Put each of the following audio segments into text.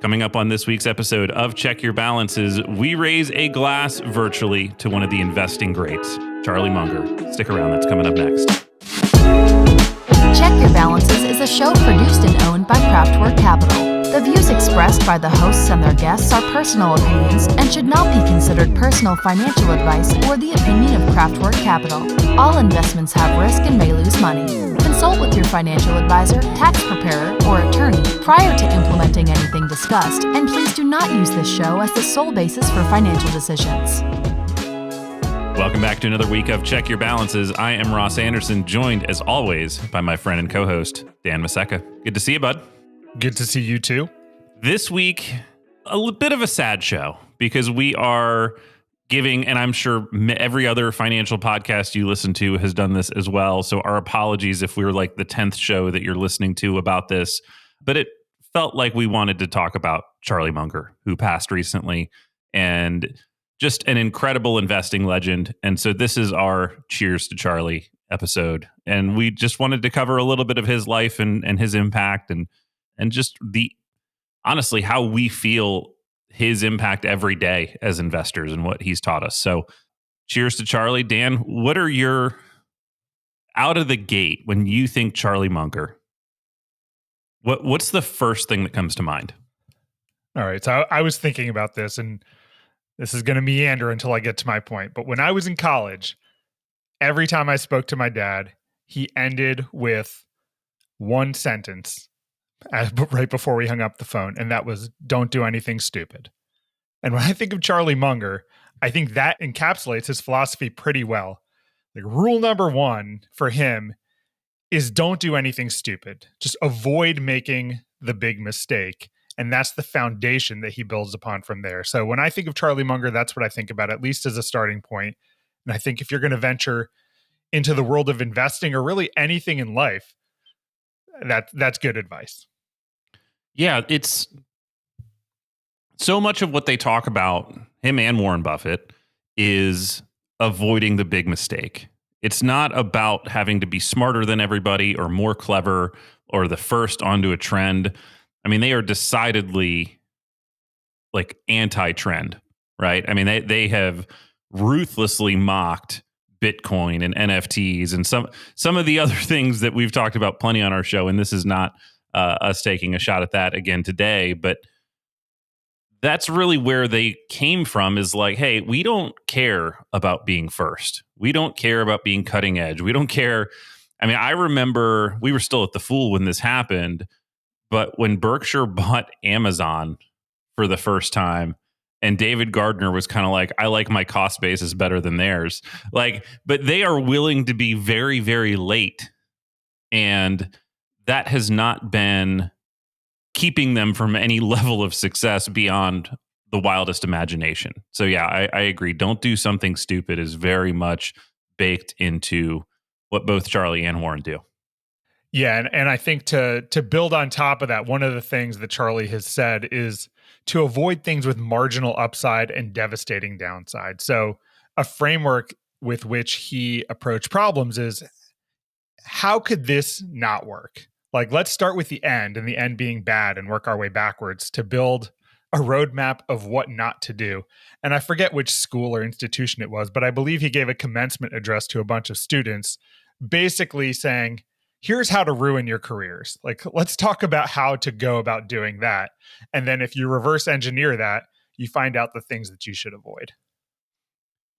Coming up on this week's episode of Check Your Balances, we raise a glass virtually to one of the investing greats, Charlie Munger. Stick around, that's coming up next. Check Your Balances is a show produced and owned by Craftwork Capital. The views expressed by the hosts and their guests are personal opinions and should not be considered personal financial advice or the opinion of Craftwork Capital. All investments have risk and may lose money. Consult with your financial advisor, tax preparer, or attorney prior to implementing anything discussed, and please do not use this show as the sole basis for financial decisions. Welcome back to another week of Check Your Balances. I am Ross Anderson, joined as always by my friend and co-host, Dan Maseka. Good to see you, bud. Good to see you too. This week, bit of a sad show because we are giving, and I'm sure every other financial podcast you listen to has done this as well. So our apologies if we were like the 10th show that you're listening to about this, but it felt like we wanted to talk about Charlie Munger, who passed recently, and just an incredible investing legend. And so this is our Cheers to Charlie episode. And we just wanted to cover a little bit of his life and his impact and just honestly, how we feel his impact every day as investors and what he's taught us. So cheers to Charlie. Dan, what are your, out of the gate, when you think Charlie Munger, what's the first thing that comes to mind? All right. So I was thinking about this, and this is going to meander until I get to my point. But when I was in college, every time I spoke to my dad, he ended with one sentence right before we hung up the phone, and that was, "Don't do anything stupid." And when I think of Charlie Munger, I think that encapsulates his philosophy pretty well. Like, rule number one for him is don't do anything stupid. Just avoid making the big mistake. And that's the foundation that he builds upon from there. So when I think of Charlie Munger, that's what I think about, at least as a starting point. And I think if you're going to venture into the world of investing or really anything in life, that's good advice. Yeah, it's so much of what they talk about, him and Warren Buffett, is avoiding the big mistake. It's not about having to be smarter than everybody or more clever or the first onto a trend. I mean, they are decidedly like anti-trend, right? I mean, they have ruthlessly mocked Bitcoin and NFTs and some of the other things that we've talked about plenty on our show. And this is not us taking a shot at that again today, but that's really where they came from, is like, hey, we don't care about being first. We don't care about being cutting edge. We don't care. I mean, I remember we were still at the Fool when this happened, but when Berkshire bought Amazon for the first time, and David Gardner was kind of like, I like my cost basis better than theirs. Like, but they are willing to be very, very late. And that has not been keeping them from any level of success beyond the wildest imagination. So yeah, I agree. Don't do something stupid is very much baked into what both Charlie and Warren do. Yeah, and I think to build on top of that, one of the things that Charlie has said is to avoid things with marginal upside and devastating downside. So a framework with which he approached problems is, how could this not work? Like, let's start with the end, and the end being bad, and work our way backwards to build a roadmap of what not to do. And I forget which school or institution it was, but I believe he gave a commencement address to a bunch of students, basically saying, here's how to ruin your careers. Like, let's talk about how to go about doing that. And then if you reverse engineer that, you find out the things that you should avoid.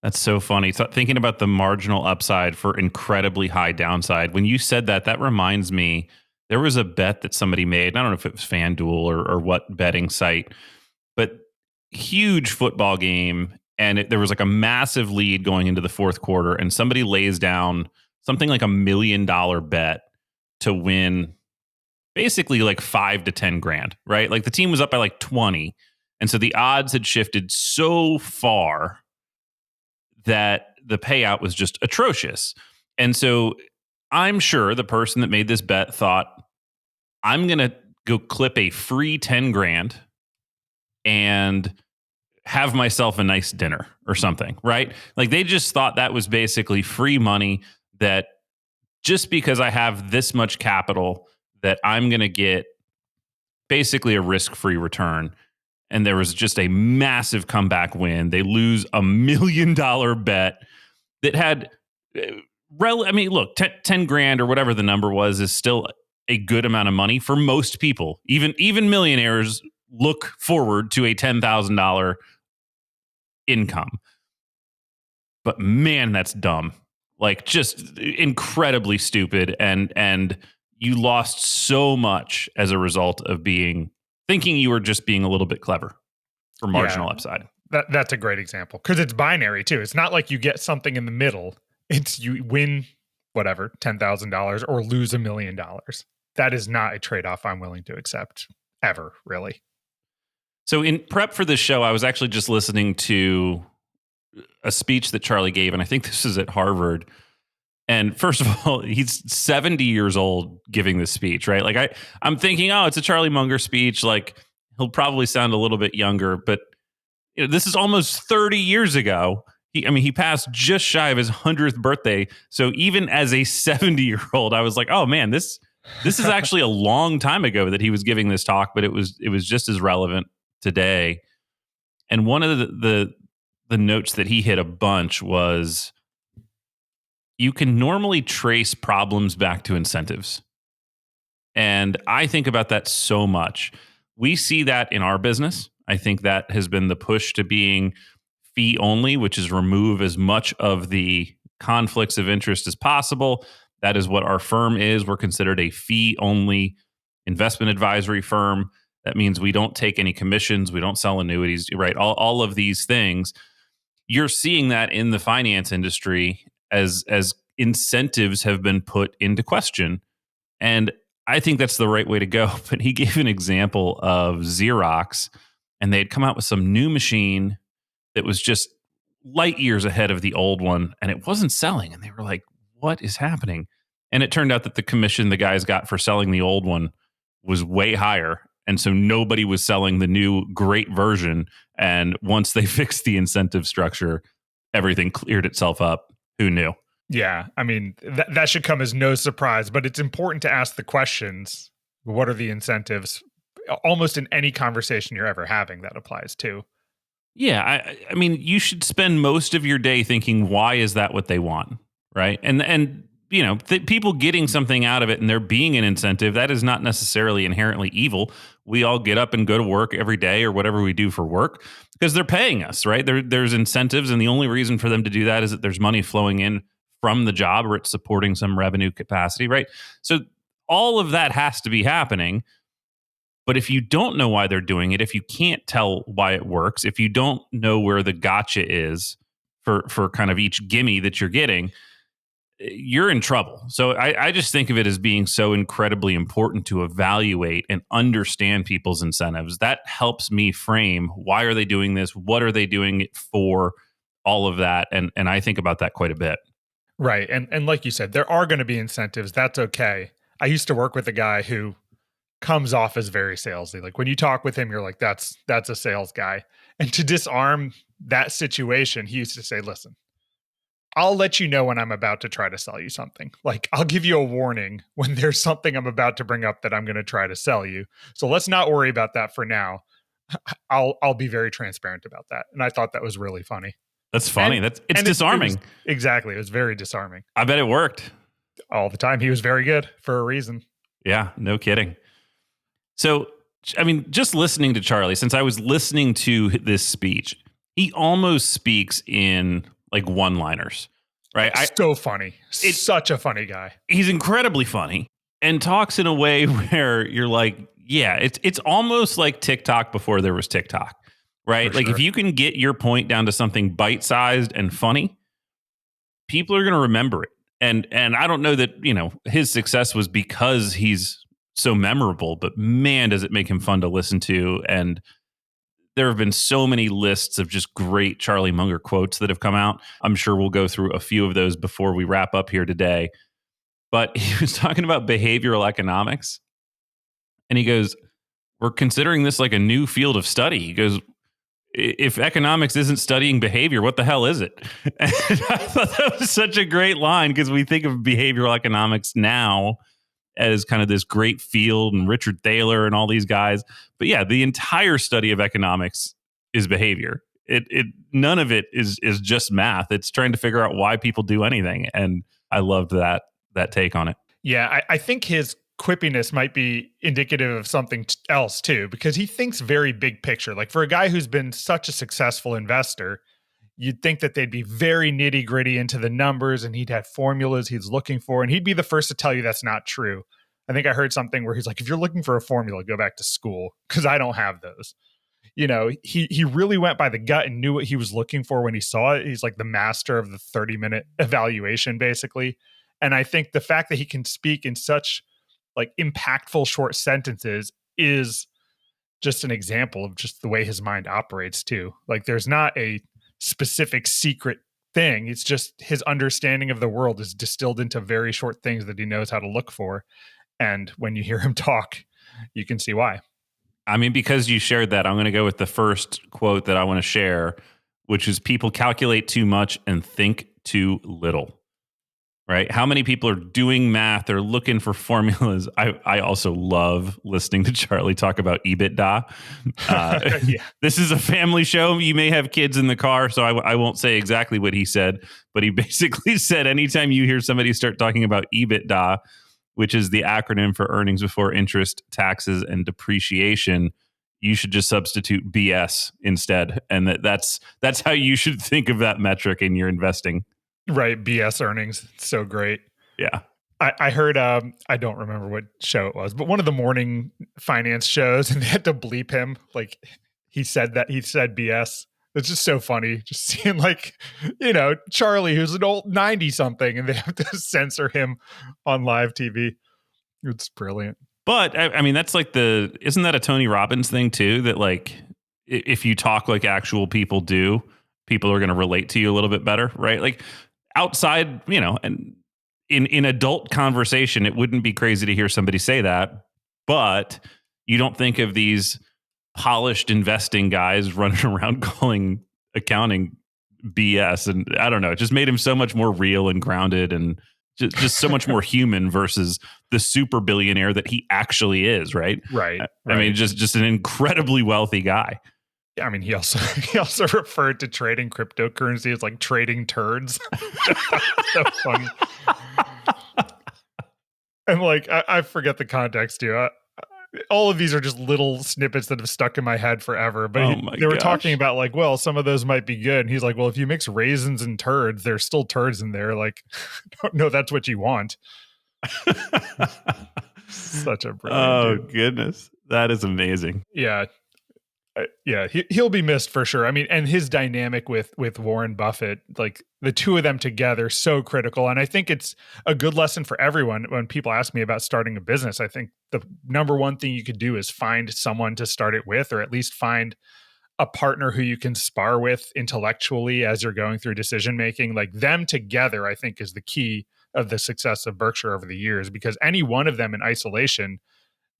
That's so funny. So thinking about the marginal upside for incredibly high downside. When you said that, that reminds me, there was a bet that somebody made. I don't know if it was FanDuel or what betting site, but huge football game. And there was like a massive lead going into the fourth quarter. And somebody lays down something like $1 million bet to win basically like 5 to 10 grand, right? Like the team was up by like 20. And so the odds had shifted so far that the payout was just atrocious. And so I'm sure the person that made this bet thought, I'm going to go clip a free 10 grand and have myself a nice dinner or something, right? Like they just thought that was basically free money, that just because I have this much capital that I'm going to get basically a risk-free return. And there was just a massive comeback win. They lose $1 million bet that had, look, 10 grand or whatever the number was is still a good amount of money for most people. Even millionaires look forward to a $10,000 income. But man, that's dumb. Like, just incredibly stupid. And you lost so much as a result of thinking you were just being a little bit clever for marginal upside. That's a great example because it's binary too. It's not like you get something in the middle. It's you win whatever, $10,000 or lose $1 million. That is not a trade-off I'm willing to accept ever, really. So in prep for this show, I was actually just listening to a speech that Charlie gave, and I think this is at Harvard. And first of all, he's 70 years old giving this speech, right? Like I'm thinking, oh, it's a Charlie Munger speech. Like he'll probably sound a little bit younger, but this is almost 30 years ago. He passed just shy of his 100th birthday. So even as a 70-year-old, I was like, oh man, this is actually a long time ago that he was giving this talk, but it was just as relevant today. And one of the notes that he hit a bunch was, you can normally trace problems back to incentives. And I think about that so much. We see that in our business. I think that has been the push to being fee only, which is remove as much of the conflicts of interest as possible. That is what our firm is. We're considered a fee only investment advisory firm. That means we don't take any commissions. We don't sell annuities, right? All of these things. You're seeing that in the finance industry as incentives have been put into question. And I think that's the right way to go. But he gave an example of Xerox, and they had come out with some new machine that was just light years ahead of the old one, and it wasn't selling. And they were like, what is happening? And it turned out that the commission the guys got for selling the old one was way higher. And so nobody was selling the new great version. And once they fixed the incentive structure, everything cleared itself up. Who knew? Yeah. I mean, that should come as no surprise, but it's important to ask the questions. What are the incentives? Almost in any conversation you're ever having, that applies to. Yeah. I mean, you should spend most of your day thinking, why is that what they want? Right. And people getting something out of it and there being an incentive, that is not necessarily inherently evil. We all get up and go to work every day or whatever we do for work because they're paying us, right? There's incentives. And the only reason for them to do that is that there's money flowing in from the job or it's supporting some revenue capacity, right? So all of that has to be happening. But if you don't know why they're doing it, if you can't tell why it works, if you don't know where the gotcha is for kind of each gimme that you're getting, you're in trouble. So I just think of it as being so incredibly important to evaluate and understand people's incentives. That helps me frame, why are they doing this? What are they doing it for? All of that. And I think about that quite a bit. Right. And like you said, there are going to be incentives. That's okay. I used to work with a guy who comes off as very salesy. Like when you talk with him, you're like, that's a sales guy. And to disarm that situation, he used to say, listen, I'll let you know when I'm about to try to sell you something. Like I'll give you a warning when there's something I'm about to bring up that I'm going to try to sell you. So let's not worry about that for now. I'll be very transparent about that. And I thought that was really funny. That's funny. It's disarming. Exactly. It was very disarming. I bet it worked. All the time. He was very good for a reason. Yeah, no kidding. So, I mean, just listening to Charlie, since I was listening to this speech, he almost speaks in like one-liners, right? So funny. It's such a funny guy. He's incredibly funny and talks in a way where you're like, yeah, it's almost like TikTok before there was TikTok, right? Like if you can get your point down to something bite-sized and funny, people are going to remember it. And I don't know that, his success was because he's so memorable, but man, does it make him fun to listen to. And there have been so many lists of just great Charlie Munger quotes that have come out. I'm sure we'll go through a few of those before we wrap up here today. But he was talking about behavioral economics. And he goes, we're considering this like a new field of study. He goes, if economics isn't studying behavior, what the hell is it? And I thought that was such a great line because we think of behavioral economics now as kind of this great field, and Richard Thaler and all these guys. But yeah, the entire study of economics is behavior. It none of it is just math. It's trying to figure out why people do anything. And I loved that take on it. Yeah, I think his quippiness might be indicative of something else too, because he thinks very big picture. Like for a guy who's been such a successful investor, you'd think that they'd be very nitty gritty into the numbers and he'd have formulas he's looking for. And he'd be the first to tell you that's not true. I think I heard something where he's like, if you're looking for a formula, go back to school because I don't have those. You know, he really went by the gut and knew what he was looking for when he saw it. He's like the master of the 30-minute evaluation, basically. And I think the fact that he can speak in such like impactful short sentences is just an example of just the way his mind operates too. Like there's not a specific secret thing. It's just his understanding of the world is distilled into very short things that he knows how to look for. And when you hear him talk, you can see why. I mean, because you shared that, I'm going to go with the first quote that I want to share, which is people calculate too much and think too little. Right? How many people are doing math or looking for formulas? I also love listening to Charlie talk about EBITDA. Yeah. This is a family show. You may have kids in the car, so I won't say exactly what he said, but he basically said anytime you hear somebody start talking about EBITDA, which is the acronym for earnings before interest, taxes, and depreciation, you should just substitute BS instead. And that's how you should think of that metric in your investing. Right. BS earnings. It's so great. Yeah. I heard, I don't remember what show it was, but one of the morning finance shows, and they had to bleep him. Like he said BS. It's just so funny. Just seeing like, you know, Charlie, who's an old 90 something, and they have to censor him on live TV. It's brilliant. But I mean, that's like isn't that a Tony Robbins thing too? That like, if you talk like actual people do, people are going to relate to you a little bit better, right? Like outside, you know, and in adult conversation, it wouldn't be crazy to hear somebody say that, but you don't think of these polished investing guys running around calling accounting BS. And I don't know, it just made him so much more real and grounded and just so much more human versus the super billionaire that he actually is, right? Right. I mean, just an incredibly wealthy guy. I mean, he also referred to trading cryptocurrency as like trading turds. So funny. And like, I forget the context too. All of these are just little snippets that have stuck in my head forever. But they were talking about like, well, some of those might be good. And he's like, well, if you mix raisins and turds, there's still turds in there. Like, don't know that's what you want. Such a brilliant dude. Goodness. That is amazing. Yeah. Yeah, he'll be missed for sure. I mean, and his dynamic with Warren Buffett, like the two of them together, so critical. And I think it's a good lesson for everyone. When people ask me about starting a business, I think the number one thing you could do is find someone to start it with, or at least find a partner who you can spar with intellectually as you're going through decision making. Like them together, I think, is the key of the success of Berkshire over the years, because any one of them in isolation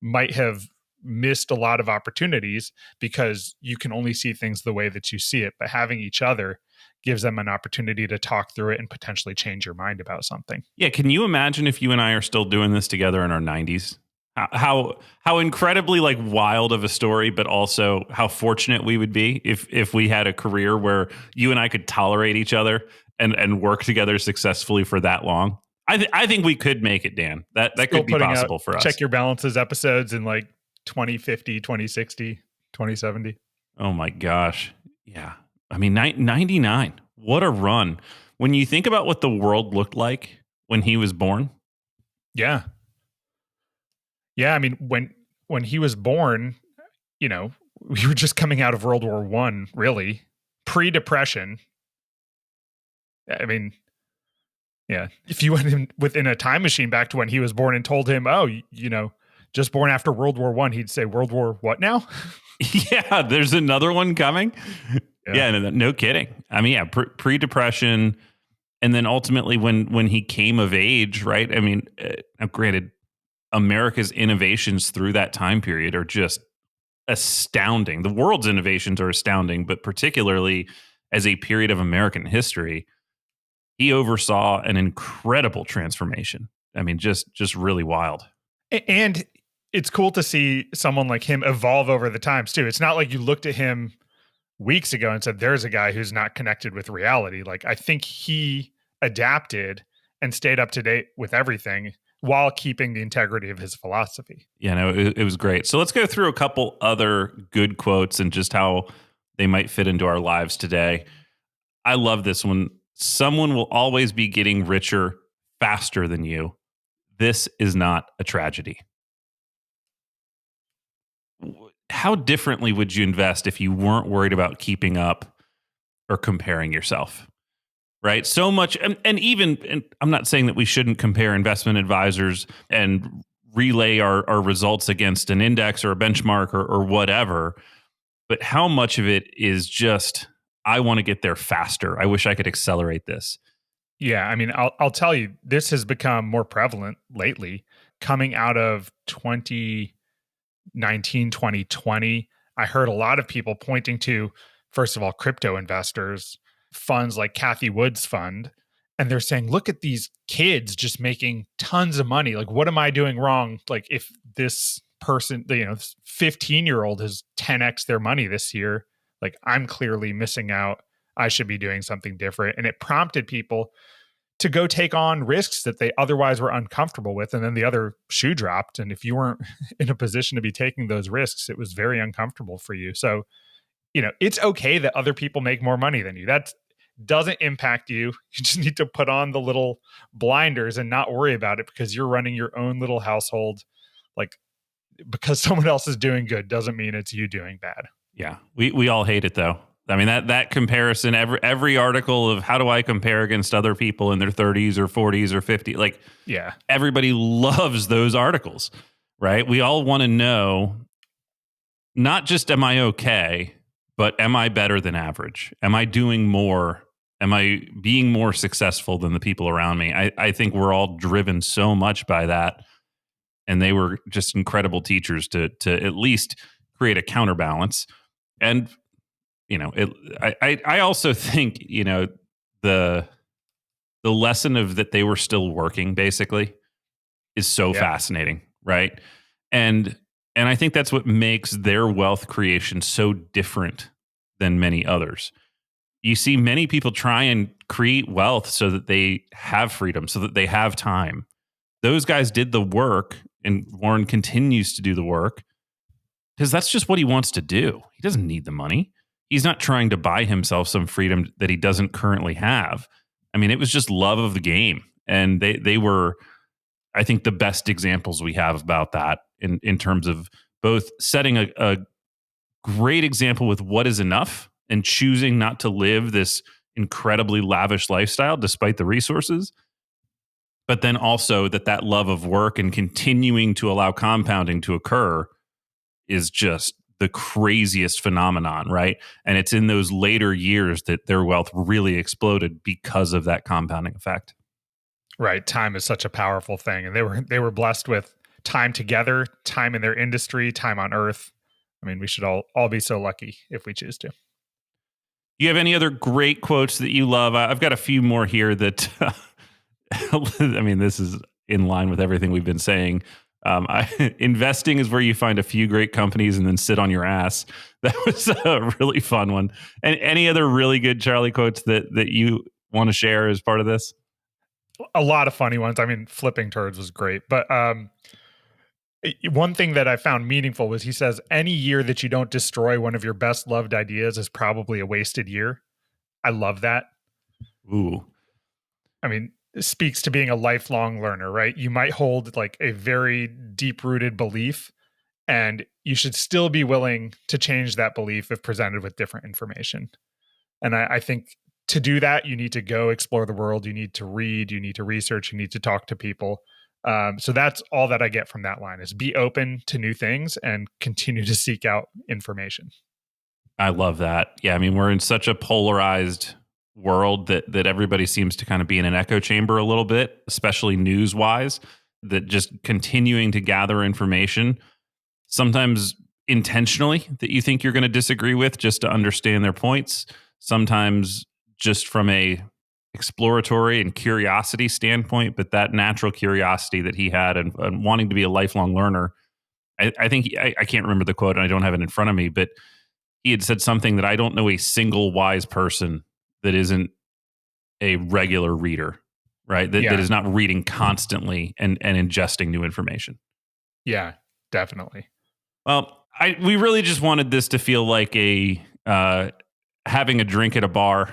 might have missed a lot of opportunities because you can only see things the way that you see it. But having each other gives them an opportunity to talk through it and potentially change your mind about something. Yeah. Can you imagine if you and I are still doing this together in our 90s? How incredibly like wild of a story, but also how fortunate we would be if we had a career where you and I could tolerate each other and work together successfully for that long. I think we could make it, Dan. That could be possible for us. Check Your Balances episodes in like 2050, 2060, 2070. Oh my gosh. Yeah. I mean, 99. What a run. When you think about what the world looked like when he was born. Yeah. Yeah. I mean, when he was born, you know, we were just coming out of World War I, really. Pre-Depression. I mean, yeah. If you went within a time machine back to when he was born and told him, oh, you know, just born after World War I, he'd say, World War what now? Yeah, there's another one coming. Yeah, no kidding. I mean, yeah, pre-Depression. And then ultimately when he came of age, right? I mean, granted, America's innovations through that time period are just astounding. The world's innovations are astounding, but particularly as a period of American history, he oversaw an incredible transformation. I mean, just really wild. And it's cool to see someone like him evolve over the times too. It's not like you looked at him weeks ago and said, there's a guy who's not connected with reality. Like, I think he adapted and stayed up to date with everything while keeping the integrity of his philosophy. Yeah, no, it was great. So let's go through a couple other good quotes and just how they might fit into our lives today. I love this one. Someone will always be getting richer faster than you. This is not a tragedy. How differently would you invest if you weren't worried about keeping up or comparing yourself? Right? So much, and even, and I'm not saying that we shouldn't compare investment advisors and relay our results against an index or a benchmark or whatever, but how much of it is just, I want to get there faster. I wish I could accelerate this. Yeah, I mean, I'll tell you, this has become more prevalent lately. Coming out of 2019, 2020, I heard a lot of people pointing to, first of all, crypto investors, funds like Cathie Wood's fund, and they're saying, look at these kids just making tons of money. Like, what am I doing wrong? Like, if this person, 15-year-old has 10x their money this year, like, I'm clearly missing out. I should be doing something different. And it prompted people to go take on risks that they otherwise were uncomfortable with. And then the other shoe dropped. And if you weren't in a position to be taking those risks, it was very uncomfortable for you. So, it's okay that other people make more money than you. That doesn't impact you. You just need to put on the little blinders and not worry about it, because you're running your own little household. Like, because someone else is doing good doesn't mean it's you doing bad. Yeah. We all hate it though. I mean, that comparison, every article of how do I compare against other people in their 30s or 40s or 50, like, yeah, everybody loves those articles, right? We all want to know, not just am I okay, but am I better than average? Am I doing more? Am I being more successful than the people around me? I think we're all driven so much by that. And they were just incredible teachers to at least create a counterbalance. And I also think, the lesson of that they were still working basically is so fascinating, right? And I think that's what makes their wealth creation so different than many others. You see many people try and create wealth so that they have freedom, so that they have time. Those guys did the work, and Warren continues to do the work because that's just what he wants to do. He doesn't need the money. He's not trying to buy himself some freedom that he doesn't currently have. I mean, it was just love of the game. And they were, I think, the best examples we have about that in terms of both setting a great example with what is enough and choosing not to live this incredibly lavish lifestyle despite the resources, but then also that love of work and continuing to allow compounding to occur is just the craziest phenomenon, right? And it's in those later years that their wealth really exploded because of that compounding effect. Right. Time is such a powerful thing. And they were blessed with time together, time in their industry, time on earth. I mean, we should all be so lucky if we choose to. Do you have any other great quotes that you love? I've got a few more here that, I mean, this is in line with everything we've been saying. Investing is where you find a few great companies and then sit on your ass. That was a really fun one. And any other really good Charlie quotes that you want to share as part of this? A lot of funny ones. I mean, flipping turds was great. But one thing that I found meaningful was he says, any year that you don't destroy one of your best loved ideas is probably a wasted year. I love that. Ooh. I mean, it speaks to being a lifelong learner, right? You might hold like a very deep-rooted belief, and you should still be willing to change that belief if presented with different information. And I think to do that, you need to go explore the world. You need to read, you need to research, you need to talk to people. So that's all that I get from that line is be open to new things and continue to seek out information. I love that. Yeah. I mean, we're in such a polarized world that everybody seems to kind of be in an echo chamber a little bit, especially news wise, that just continuing to gather information, sometimes intentionally that you think you're going to disagree with just to understand their points. Sometimes just from a exploratory and curiosity standpoint, but that natural curiosity that he had and wanting to be a lifelong learner. I think I can't remember the quote and I don't have it in front of me, but he had said something that I don't know a single wise person that isn't a regular reader, right? That is not reading constantly and ingesting new information. Yeah, definitely. Well, we really just wanted this to feel like a having a drink at a bar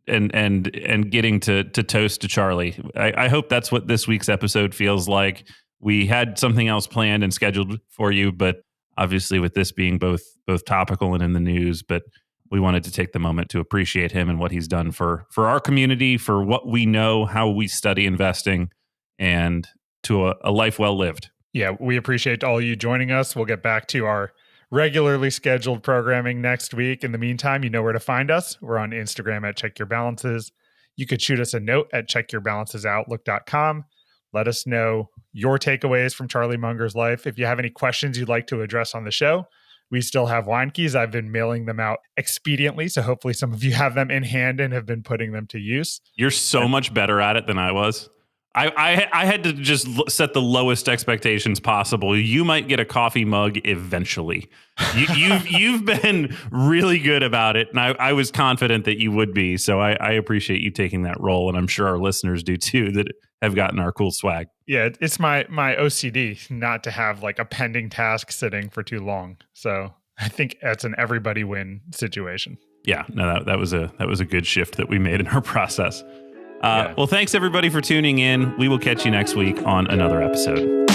and getting to toast to Charlie. I hope that's what this week's episode feels like. We had something else planned and scheduled for you, but obviously with this being both topical and in the news, but we wanted to take the moment to appreciate him and what he's done for our community, for what we know, how we study investing, and to a life well lived. Yeah, we appreciate all you joining us. We'll get back to our regularly scheduled programming next week. In the meantime, you know where to find us. We're on Instagram at Check Your Balances. You could shoot us a note at checkyourbalancesoutlook.com. Let us know your takeaways from Charlie Munger's life. If you have any questions you'd like to address on the show, we still have wine keys. I've been mailing them out expediently, so hopefully some of you have them in hand and have been putting them to use. You're so much better at it than I was. I had to just set the lowest expectations possible. You might get a coffee mug eventually. You've been really good about it, and I was confident that you would be. So I appreciate you taking that role, and I'm sure our listeners do too that have gotten our cool swag. Yeah, it's my OCD not to have like a pending task sitting for too long. So I think that's an everybody win situation. Yeah, no, that was a good shift that we made in our process. Well, thanks everybody for tuning in. We will catch you next week on another episode.